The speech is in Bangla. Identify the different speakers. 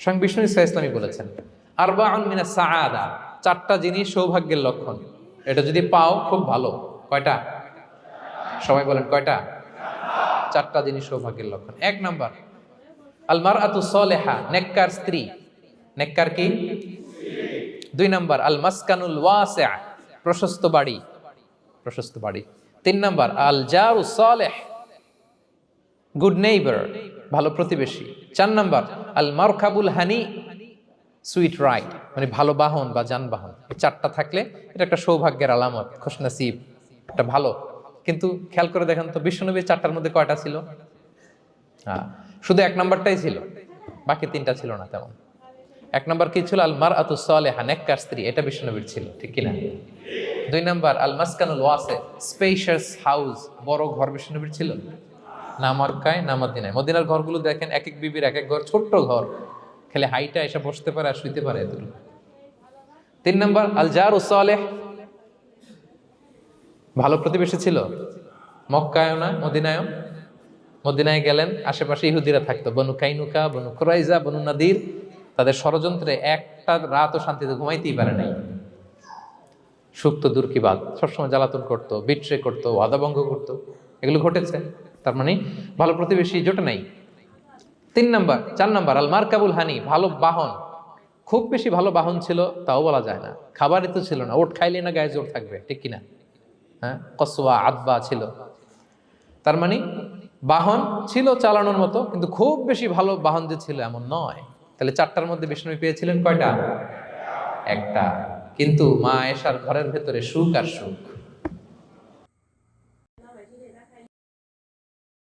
Speaker 1: স্বয়ং বিষ্ণু ইসা ইসলামী বলেছেন আরবাউন মিনাস সাআদা, চারটা জিনিস সৌভাগ্যের লক্ষণ, এটা যদি পাও খুব ভালো। কয়টা? সবাই বলেন কয়টা? চারটা জিনিস সৌভাগ্যের লক্ষণ। এক নাম্বার আল মারআতু সালেহা, নেককার স্ত্রী। নেককার কি? দুই নাম্বার আল মাসকানুল ওয়াসিআ, প্রশস্ত বাড়ি, প্রশস্ত বাড়ি। তিন নাম্বার আল জারু সালেহ, গুড নেইবার, ভালো প্রতিবেশী। চার নাম্বার আল মারকাবুল হানি, সুইট রাইড, মানে ভালো বাহন বা যানবাহন। এই চারটা থাকলে এটা একটা সৌভাগ্যের আলামত, খুশনসিব, একটা ভালো। কিন্তু খেয়াল করে দেখেন তো বিশ্বনবীর চারটার মধ্যে কয়টা ছিল? শুধু এক নাম্বারটাই ছিল, বাকি তিনটা ছিল না তেমন। এক নাম্বার কি ছিল? আল মারআতু সালেহা, নেককার স্ত্রী, এটা বিশ্বনবীর ছিল, ঠিক কিনা? দুই নাম্বার আল মাসকানুল ওয়াসি, স্পেশিয়াস হাউস, বড় ঘর, বিশ্বনবীর ছিল না মক্কায় না মদিনায়। মদিনার ঘরগুলো দেখেন এক এক বিবির এক এক ঘর, ছোট্ট ঘর, খেলে হাইটা এসে বসতে পারে আর শুইতে পারে এতটুকু। তিন নাম্বার আল জারু সালেহ, ভালো প্রতিবেশী ছিল, মক্কায়ও না মদিনায়ও। মদিনায় গেলেন, আশেপাশে ইহুদিরা থাকতো, বনু কাইনুকা, বনু কুরাইজা, বনু নাদির। তাদের ষড়যন্ত্রে একটা রাতও শান্তিতে ঘুমাইতেই পারে নাই। সুপ্ত দূর কি বাদ, সবসময় জ্বালাতন করতো, বিট্রে করতো, ওয়াদাভঙ্গ করতো, এগুলো ঘটেছে। তার মানে ভালো প্রতিবেশী জোটে নাই। চার নাম্বার আল মারকাবুল হানি, ভালো বাহন। খুব বেশি ভালো বাহন ছিল তাও বলা যায় না, খাবারই তো ছিল না, ওট খাইলে না গায়ে জোর থাকবে, ঠিক কিনা? হ্যাঁ, কসওয়া আদবা ছিল। তার মানে বাহন ছিল চালানোর মতো, কিন্তু খুব বেশি ভালো বাহন যে ছিল এমন নয়। তাহলে চারটার মধ্যে বিষ্ণু পেয়েছিলেন কয়টা? একটা। কিন্তু মা আয়েশার ঘরের ভেতরে সুখ আর সুখ।